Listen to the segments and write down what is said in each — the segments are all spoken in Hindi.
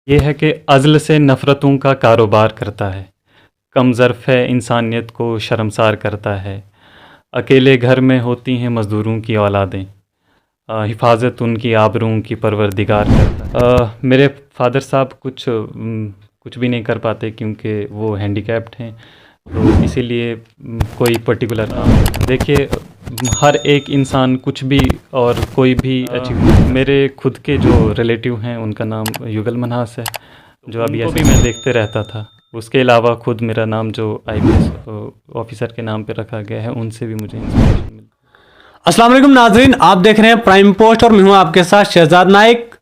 ये है कि अज़्ल से नफ़रतों का कारोबार करता है, कम ज़र्फ़ है इंसानियत को शर्मसार करता है, अकेले घर में होती हैं मज़दूरों की औलादें, हिफाज़त उनकी आबरूओं की परवरदिगार करता है। मेरे फ़ादर साहब कुछ भी नहीं कर पाते क्योंकि वो हैंडीकैप्ड हैं, तो इसीलिए कोई पर्टिकुलर काम देखिए, हर एक इंसान कुछ भी और कोई भी अचीव। मेरे खुद के जो रिलेटिव हैं उनका नाम युगल मन्हास है, जो अभी भी मैं देखते रहता था। उसके अलावा खुद मेरा नाम जो आईपीएस ऑफिसर के नाम पे रखा गया है, उनसे भी मुझे इंस्पिरेशन मिलती है। अस्सलाम वालेकुम नाजरीन, आप देख रहे हैं प्राइम पोस्ट और मैं हूं आपके साथ शहजाद नाइक।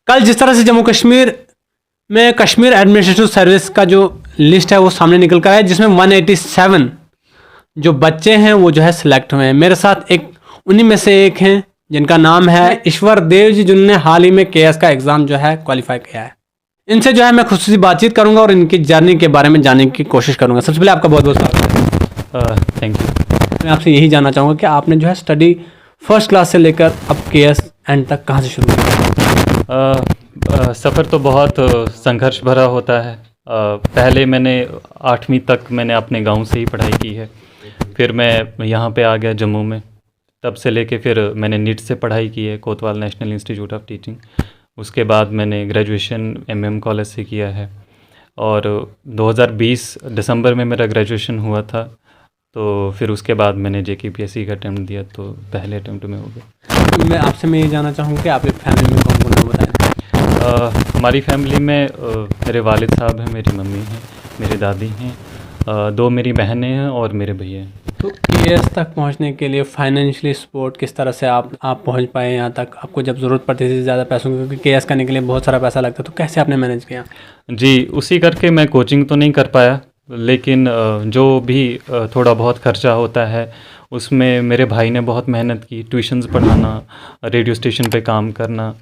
कल जिस तरह से जम्मू कश्मीर में कश्मीर एडमिनिस्ट्रेटिव सर्विस का जो लिस्ट है वो सामने निकल कर आया, जिसमें 187 जो बच्चे हैं वो जो है सिलेक्ट हुए हैं। मेरे साथ एक उन्हीं में से एक हैं जिनका नाम है ईश्वर देव जी, जिन्होंने हाल ही में केएस का एग्ज़ाम जो है क्वालिफाई किया है। इनसे जो है मैं खुशी बातचीत करूंगा और इनकी जर्नी के बारे में जानने की कोशिश करूंगा। सबसे पहले आपका बहुत बहुत स्वागत है। Thank you. मैं आपसे यही जानना चाहूँगा कि आपने जो है स्टडी फर्स्ट क्लास से लेकर अब केएस एंड तक कहाँ से शुरू किया? सफ़र तो बहुत संघर्ष भरा होता है। पहले मैंने 8वीं तक मैंने अपने गांव से ही पढ़ाई की है, फिर मैं यहाँ पे आ गया जम्मू में। तब से लेके फिर मैंने नीट से पढ़ाई की है, कोतवाल नेशनल इंस्टीट्यूट ऑफ टीचिंग। उसके बाद मैंने ग्रेजुएशन एमएम कॉलेज से किया है, और 2020 दिसंबर में मेरा ग्रेजुएशन हुआ था। तो फिर उसके बाद मैंने जेकेपीएससी का अटैम्प्ट दिया, तो पहले अटैम्प्ट में हो गया। मैं आपसे ये जानना चाहूँगा कि आपकी फैमिली में कौन कौन है, बताएं। हमारी फैमिली में मेरे वालिद साहब हैं, मेरी मम्मी हैं, मेरी दादी हैं, 2 मेरी बहनें हैं और मेरे भैया हैं। तो केएस तक पहुंचने के लिए फाइनेंशियली सपोर्ट किस तरह से आप पहुंच पाए यहाँ तक? आपको जब ज़रूरत पड़ती थी ज़्यादा पैसों की, क्योंकि केएस करने के लिए बहुत सारा पैसा लगता है, तो कैसे आपने मैनेज किया? जी, उसी करके मैं कोचिंग तो नहीं कर पाया, लेकिन जो भी थोड़ा बहुत खर्चा होता है उसमें मेरे भाई ने बहुत मेहनत की। ट्यूशन्स पढ़ाना, रेडियो स्टेशन पे काम करना,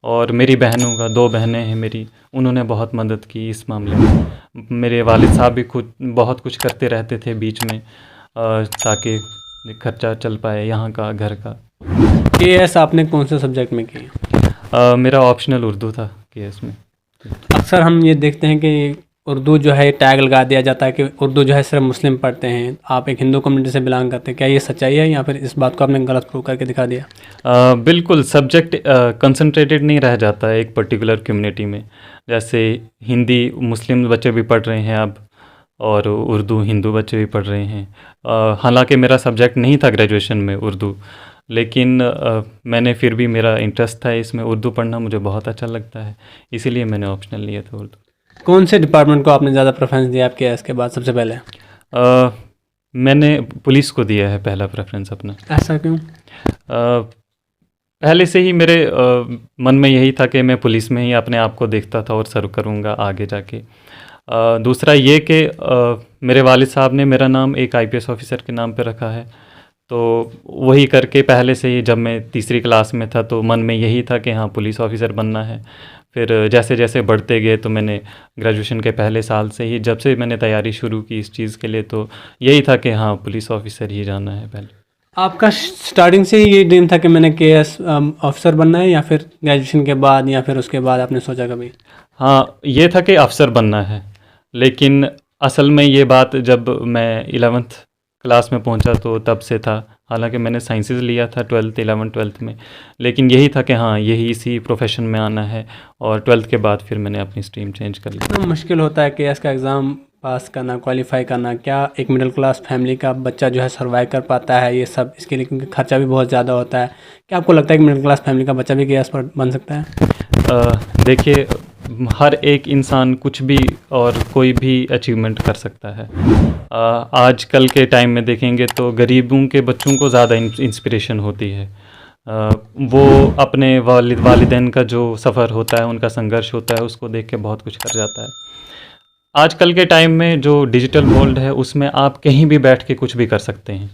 और मेरी बहनों का 2 बहनें हैं मेरी, उन्होंने बहुत मदद की इस मामले में। मेरे वालिद साहब भी खुद बहुत कुछ करते रहते थे बीच में, ताकि खर्चा चल पाए यहाँ का, घर का। केएस आपने कौन से सब्जेक्ट में किया? मेरा ऑप्शनल उर्दू था केएस में। अक्सर हम ये देखते हैं कि उर्दू जो है टैग लगा दिया जाता है कि उर्दू जो है सिर्फ मुस्लिम पढ़ते हैं। आप एक हिंदू कम्युनिटी से बिलोंग करते हैं, क्या ये सच्चाई है या फिर इस बात को आपने गलत प्रूव करके दिखा दिया? बिल्कुल, सब्जेक्ट कंसंट्रेटेड नहीं रह जाता है एक पर्टिकुलर कम्युनिटी में। जैसे हिंदी मुस्लिम बच्चे भी पढ़ रहे हैं अब, और उर्दू हिंदू बच्चे भी पढ़ रहे हैं। हालांकि मेरा सब्जेक्ट नहीं था ग्रेजुएशन में उर्दू, लेकिन मैंने फिर भी, मेरा इंटरेस्ट था इसमें, उर्दू पढ़ना मुझे बहुत अच्छा लगता है, इसीलिए मैंने ऑप्शनल लिया था उर्दू। कौन से डिपार्टमेंट को आपने ज़्यादा प्रेफरेंस दिया आपके केएस के बाद सबसे पहले? मैंने पुलिस को दिया है पहला प्रेफरेंस अपना। ऐसा क्यों? पहले से ही मेरे मन में यही था कि मैं पुलिस में ही अपने आप को देखता था और सर्व करूँगा आगे जाके। दूसरा ये कि मेरे वालिद साहब ने मेरा नाम एक आईपीएस ऑफिसर के नाम पे रखा है, तो वही करके पहले से ही, जब मैं तीसरी क्लास में था तो मन में यही था कि हाँ पुलिस ऑफिसर बनना है। फिर जैसे जैसे बढ़ते गए तो मैंने ग्रेजुएशन के पहले साल से ही, जब से मैंने तैयारी शुरू की इस चीज़ के लिए, तो यही था कि हाँ पुलिस ऑफिसर ही जाना है पहले। आपका स्टार्टिंग से ही ये ड्रीम था कि मैंने केएस ऑफिसर बनना है, या फिर ग्रेजुएशन के बाद या फिर उसके बाद आपने सोचा कभी? हाँ, ये था कि अफसर बनना है, लेकिन असल में ये बात जब मैं 11th क्लास में पहुंचा तो तब से था। हालांकि मैंने साइंसेस लिया था 11th में, लेकिन यही था कि हाँ यही इसी प्रोफेशन में आना है, और 12th के बाद फिर मैंने अपनी स्ट्रीम चेंज कर ली। इतना मुश्किल होता है केएस का एग्ज़ाम पास करना, क्वालिफाई करना? क्या एक मिडिल क्लास फैमिली का बच्चा जो है सर्वाइव कर पाता है ये सब इसके लिए, क्योंकि खर्चा भी बहुत ज़्यादा होता है? क्या आपको लगता है कि मिडिल क्लास फैमिली का बच्चा भी केएस पर बन सकता है? देखिए, हर एक इंसान कुछ भी और कोई भी अचीवमेंट कर सकता है। आजकल के टाइम में देखेंगे तो गरीबों के बच्चों को ज़्यादा इंस्पिरेशन होती है। वो अपने वालिदैन का जो सफ़र होता है, उनका संघर्ष होता है, उसको देख के बहुत कुछ कर जाता है। आजकल के टाइम में जो डिजिटल वर्ल्ड है उसमें आप कहीं भी बैठ के कुछ भी कर सकते हैं।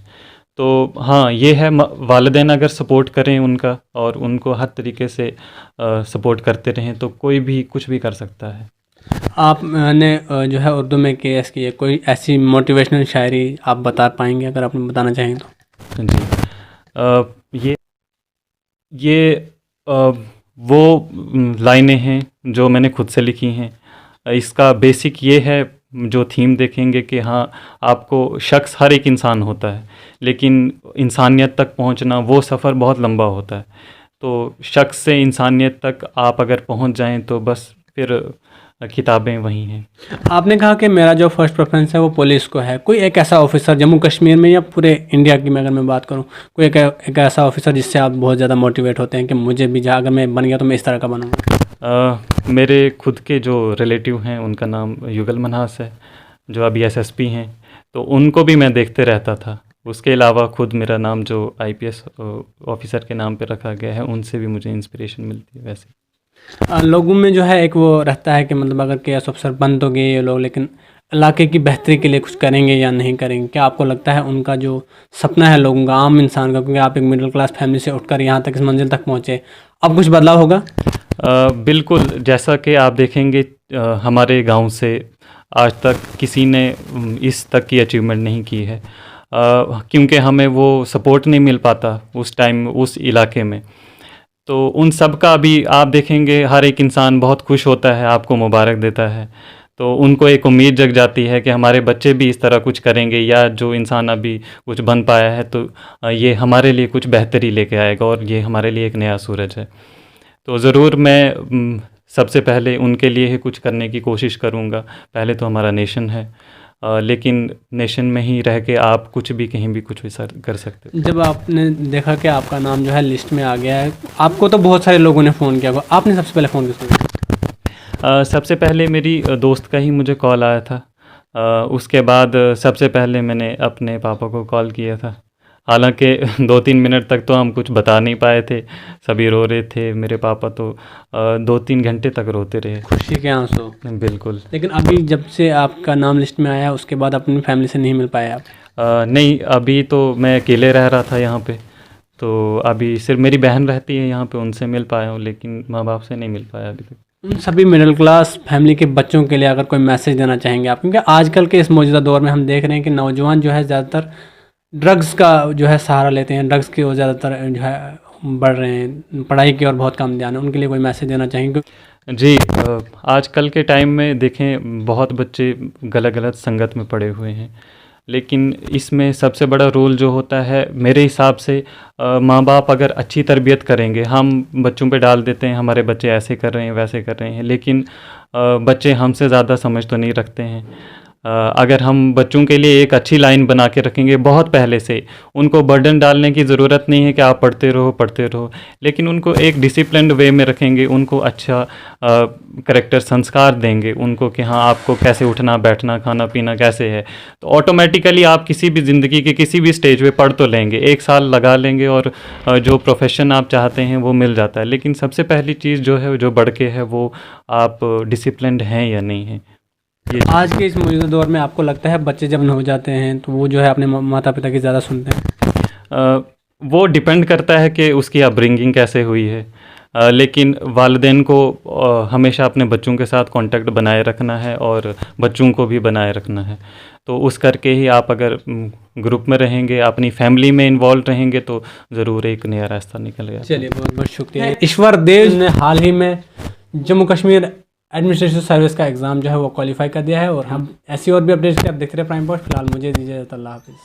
तो हाँ, ये है, वालिदैन अगर सपोर्ट करें उनका और उनको हर तरीके से सपोर्ट करते रहें तो कोई भी कुछ भी कर सकता है। आपने जो है उर्दू में केएस की है, कोई ऐसी मोटिवेशनल शायरी आप बता पाएंगे अगर आपने बताना चाहें तो? जी, ये वो लाइनें हैं जो मैंने खुद से लिखी हैं। इसका बेसिक ये है, जो थीम देखेंगे कि हाँ, आपको शख्स हर एक इंसान होता है, लेकिन इंसानियत तक पहुंचना वो सफ़र बहुत लंबा होता है। तो शख्स से इंसानियत तक आप अगर पहुंच जाएं तो बस फिर किताबें वही हैं। आपने कहा कि मेरा जो फर्स्ट प्रेफरेंस है वो पुलिस को है। कोई एक ऐसा ऑफिसर जम्मू कश्मीर में या पूरे इंडिया की, मैं अगर मैं बात करूं, कोई एक ऐसा ऑफिसर जिससे आप बहुत ज़्यादा मोटिवेट होते हैं कि मुझे भी अगर मैं बन गया तो मैं इस तरह का बनूंगा? मेरे खुद के जो रिलेटिव हैं उनका नाम युगल मन्हास है, जो अभी एसएसपी हैं, तो उनको भी मैं देखते रहता था। उसके अलावा खुद मेरा नाम जो आईपीएस ऑफिसर के नाम पे रखा गया है, उनसे भी मुझे इंस्पिरेशन मिलती है। वैसे लोगों में जो है एक वो रहता है कि मतलब अगर केएस अफसर बन तो गए ये लोग, लेकिन इलाके की बेहतरी के लिए कुछ करेंगे या नहीं करेंगे। क्या आपको लगता है उनका जो सपना है लोगों का, आम इंसान का, क्योंकि आप एक मिडिल क्लास फैमिली से उठकर यहाँ तक इस मंजिल तक पहुँचे, अब कुछ बदलाव होगा? बिल्कुल, जैसा कि आप देखेंगे हमारे गांव से आज तक किसी ने इस तक की अचीवमेंट नहीं की है, क्योंकि हमें वो सपोर्ट नहीं मिल पाता उस टाइम उस इलाके में। तो उन सब का अभी आप देखेंगे हर एक इंसान बहुत खुश होता है, आपको मुबारक देता है। तो उनको एक उम्मीद जग जाती है कि हमारे बच्चे भी इस तरह कुछ करेंगे, या जो इंसान अभी कुछ बन पाया है तो ये हमारे लिए कुछ बेहतरी लेके आएगा और ये हमारे लिए एक नया सूरज है। तो ज़रूर मैं सबसे पहले उनके लिए ही कुछ करने की कोशिश करूँगा। पहले तो हमारा नेशन है, लेकिन नेशन में ही रह के आप कुछ भी कहीं भी कुछ भी कर सकते हो। जब आपने देखा कि आपका नाम जो है लिस्ट में आ गया है, आपको तो बहुत सारे लोगों ने फ़ोन किया होगा, आपने सबसे पहले फ़ोन किसको किया? सबसे पहले मेरी दोस्त का ही मुझे कॉल आया था। उसके बाद सबसे पहले मैंने अपने पापा को कॉल किया था। हालांकि 2-3 मिनट तक तो हम कुछ बता नहीं पाए थे, सभी रो रहे थे। मेरे पापा तो 2-3 घंटे तक रोते रहे, खुशी के आंसू। बिल्कुल। लेकिन अभी जब से आपका नाम लिस्ट में आया उसके बाद अपनी फैमिली से नहीं मिल पाए आप? नहीं, अभी तो मैं अकेले रह रहा था यहाँ पे, तो अभी सिर्फ मेरी बहन रहती है यहाँ पे, उनसे मिल पाया हूँ, लेकिन माँ बाप से नहीं मिल पाया अभी तक। उन सभी मिडिल क्लास फैमिली के बच्चों के लिए अगर कोई मैसेज देना चाहेंगे आप, क्योंकि आजकल के इस मौजूदा दौर में हम देख रहे हैं कि नौजवान जो है ज़्यादातर ड्रग्स का जो है सहारा लेते हैं, ड्रग्स की ओर ज़्यादातर जो है बढ़ रहे हैं, पढ़ाई की ओर बहुत कम ध्यान है। उनके लिए कोई मैसेज देना चाहेंगे? जी, आजकल के टाइम में देखें बहुत बच्चे गलत गलत संगत में पड़े हुए हैं, लेकिन इसमें सबसे बड़ा रोल जो होता है मेरे हिसाब से, माँ बाप अगर अच्छी तरबियत करेंगे। हम बच्चों पे डाल देते हैं हमारे बच्चे ऐसे कर रहे हैं वैसे कर रहे हैं, लेकिन बच्चे हमसे ज़्यादा समझ तो नहीं रखते हैं। अगर हम बच्चों के लिए एक अच्छी लाइन बना के रखेंगे बहुत पहले से, उनको बर्डन डालने की ज़रूरत नहीं है कि आप पढ़ते रहो, लेकिन उनको एक डिसिप्लिन्ड वे में रखेंगे, उनको अच्छा करैक्टर संस्कार देंगे उनको कि हाँ, आपको कैसे उठना बैठना खाना पीना कैसे है, तो ऑटोमेटिकली आप किसी भी ज़िंदगी के किसी भी स्टेज पे पढ़ तो लेंगे, 1 साल लगा लेंगे और जो प्रोफेशन आप चाहते हैं वो मिल जाता है। लेकिन सबसे पहली चीज़ जो है, जो बढ़ के है, वो आप डिसिप्लिन्ड हैं या नहीं हैं। आज के इस मौजूदा दौर में आपको लगता है बच्चे जब हो जाते हैं तो वो जो है अपने माता पिता की ज़्यादा सुनते हैं? वो डिपेंड करता है कि उसकी अपब्रिंगिंग कैसे हुई है, लेकिन वालिदैन को हमेशा अपने बच्चों के साथ कांटेक्ट बनाए रखना है और बच्चों को भी बनाए रखना है। तो उस करके ही आप अगर ग्रुप में रहेंगे, अपनी फैमिली में इन्वॉल्व रहेंगे, तो ज़रूर एक नया रास्ता निकलेगा। चलिए, बहुत बहुत शुक्रिया। ईश्वर देव ने हाल ही में जम्मू कश्मीर एडमिनिस्ट्रेटिव सर्विस का एग्ज़ाम जो है वो क्वालिफाई कर दिया है, और हम ऐसी और भी अपडेट्स के आप देखते रहे प्राइम पोस्ट। फिलहाल मुझे दीजिए, अल्लाह हाफिज़।